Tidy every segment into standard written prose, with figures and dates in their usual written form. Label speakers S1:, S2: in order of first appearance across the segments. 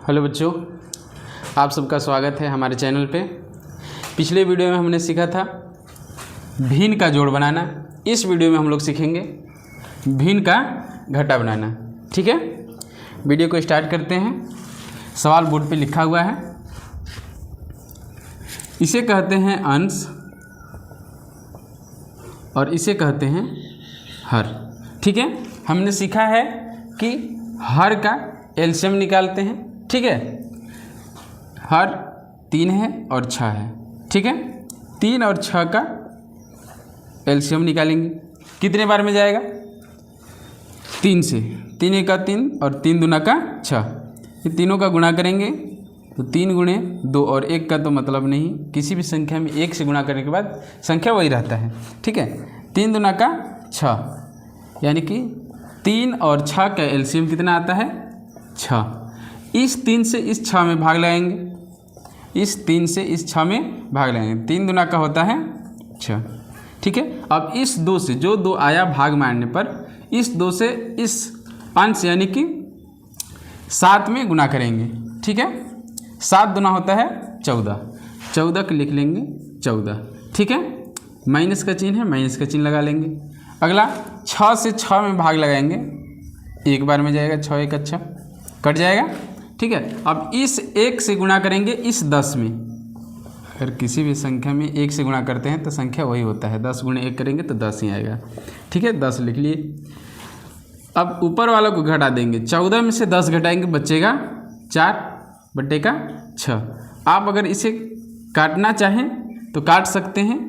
S1: Hello बच्चों, आप सबका स्वागत है हमारे चैनल पे। पिछले वीडियो में हमने सीखा था भिन्न का जोड़ बनाना। इस वीडियो में हम लोग सीखेंगे भिन्न का घटा बनाना। ठीक है, वीडियो को स्टार्ट करते हैं। सवाल बोर्ड पे लिखा हुआ है, इसे कहते हैं अंश और इसे कहते हैं हर। ठीक है, हमने सीखा है कि हर का एलसीएम निकालते हैं। ठीक है, हर 3 है और 6 है। ठीक है, 3 और 6 का एलसीएम निकालेंगे। कितने बार में जाएगा? 3 से। 3 एका 3 और 3 दूना का 6। ये तीनों का गुणा करेंगे तो 3 गुणे 2 और 1 का तो मतलब नहीं। किसी भी संख्या में 1 से गुणा करने के बाद संख्या वही रहता है। ठीक है, 3 दूना का 6, यानी कि 3 और 6 का एलसीएम कितना आता है? 6। इस 3 से इस 6 में भाग लगाएंगे। इस 3 से इस 6 में भाग लगाएंगे। 3 दूना का होता है 6। ठीक है, अब इस 2 से जो 2 आया भाग मारने पर इस 2 से इस अंश यानी कि 7 में गुना करेंगे। ठीक है, 7 दूना होता है 14। 14 को लिख लेंगे 14। ठीक है, माइनस का चिन्ह है, माइनस का चिन्ह लगा लेंगे। अगला 6 से 6 में भाग लगाएंगे, एक बार में जाएगा। 6 एक अच्छा कट जाएगा। ठीक है, अब इस 1 से गुणा करेंगे इस 10 में। अगर किसी भी संख्या में 1 से गुणा करते हैं तो संख्या वही होता है। 10 गुणे 1 करेंगे तो 10 ही आएगा। ठीक है, 10 लिख लिए। अब ऊपर वालों को घटा देंगे। 14 में से 10 घटाएंगे, बचेगा 4 बटे का 6। आप अगर इसे काटना चाहें तो काट सकते हैं,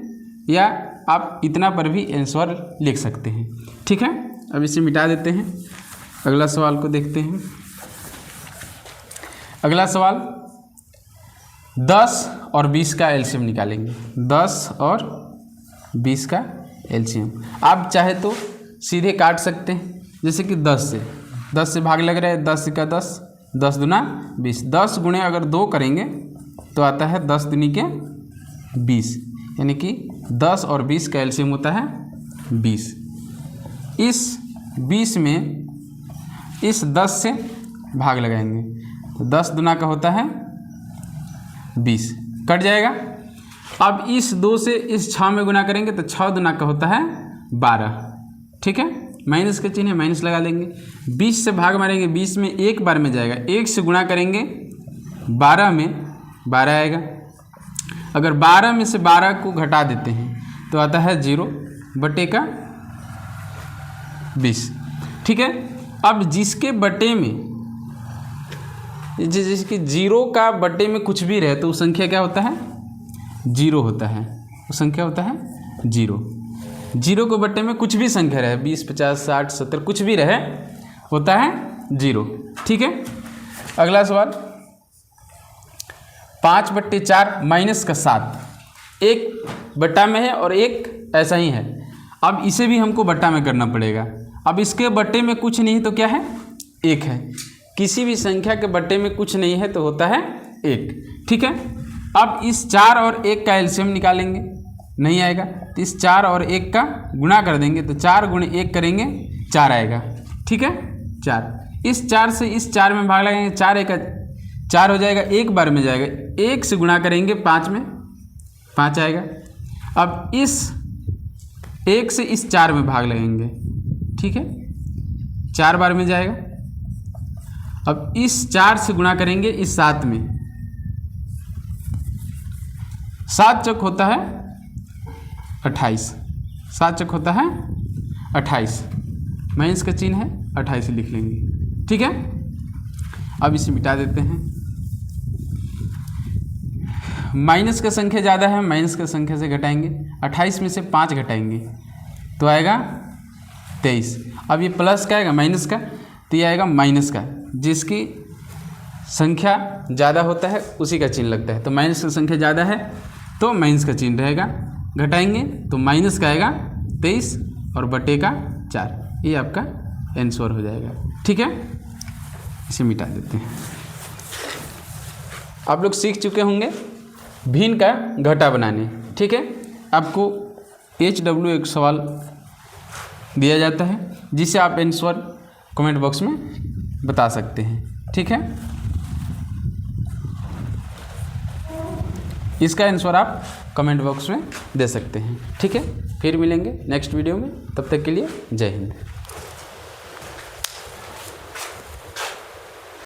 S1: या आप इतना पर भी आंसर लिख सकते हैं। ठीक है, अब इसे मिटा देते हैं। अगला सवाल को देखते हैं। अगला सवाल 10 और 20 का एलसीएम निकालेंगे। 10 और 20 का एलसीएम आप चाहे तो सीधे काट सकते हैं, जैसे कि 10 से भाग लग रहा है। 10 का 10, 10 दूना 20। 10 गुणे अगर 2 करेंगे तो आता है 10 दूनी के 20, यानी कि 10 और 20 का एलसीएम होता है 20। इस 20 में इस 10 से भाग लगाएंगे तो 10 दूना का होता है 20, कट जाएगा। अब इस 2 से इस 6 में गुना करेंगे तो 6 दूना का होता है 12। ठीक है, माइनस का चिन्ह है, माइनस लगा लेंगे। 20 से भाग मारेंगे, 20 में एक बार में जाएगा। 1 से गुणा करेंगे 12 में 12 आएगा। अगर 12 में से 12 को घटा देते हैं तो आता है 0 बटे का 20। ठीक है, अब जिसके बटे में जिसकी 0 का बटे में कुछ भी रहे तो वो संख्या क्या होता है? 0 होता है। वो संख्या होता है 0। 0 को बटे में कुछ भी संख्या रहे, 20, 50, 60, 70 कुछ भी रहे, होता है 0। ठीक है, अगला सवाल 5 बट्टे 4 माइनस का 7। एक बट्टा में है और एक ऐसा ही है। अब इसे भी हमको बट्टा में करना पड़ेगा। अब इसके बट्टे में कुछ नहीं तो क्या है? 1 है। किसी भी संख्या के बट्टे में कुछ नहीं है तो होता है 1। ठीक है, अब इस 4 और 1 का एलसीएम निकालेंगे, नहीं आएगा तो इस 4 और 1 का गुणा कर देंगे तो 4 गुणे 1 करेंगे 4 आएगा। ठीक है, 4। इस 4 से इस 4 में भाग लगाएंगे, 4 एक 4 हो जाएगा, एक बार में जाएगा। 1 से गुणा करेंगे 5 में 5 आएगा। अब इस 1 से इस 4 में भाग लगाएंगे। ठीक है, 4 बार में जाएगा। अब इस 4 से गुणा करेंगे इस 7 में। 7 चौक होता है 28। 7 चौक होता है 28, माइनस का चिन्ह है, 28 लिख लेंगे। ठीक है, अब इसे मिटा देते हैं। माइनस का संख्या ज़्यादा है, माइनस का संख्या से घटाएंगे। 28 में से 5 घटाएंगे तो आएगा 23। अब ये प्लस का आएगा माइनस का, तो ये आएगा माइनस का। जिसकी संख्या ज़्यादा होता है उसी का चिन्ह लगता है। तो माइनस की संख्या ज़्यादा है तो माइनस का चिन्ह रहेगा। घटाएंगे तो माइनस का आएगा 23 और बटे का 4। ये आपका आंसर हो जाएगा। ठीक है, इसे मिटा देते हैं। आप लोग सीख चुके होंगे भिन्न का घटा बनाने। ठीक है, आपको HW एक सवाल दिया जाता है जिसे आप आंसर कमेंट बॉक्स में बता सकते हैं। ठीक है। इसका आंसर आप कमेंट बॉक्स में दे सकते हैं। ठीक है, फिर मिलेंगे नेक्स्ट वीडियो में, तब तक के लिए जय हिंद।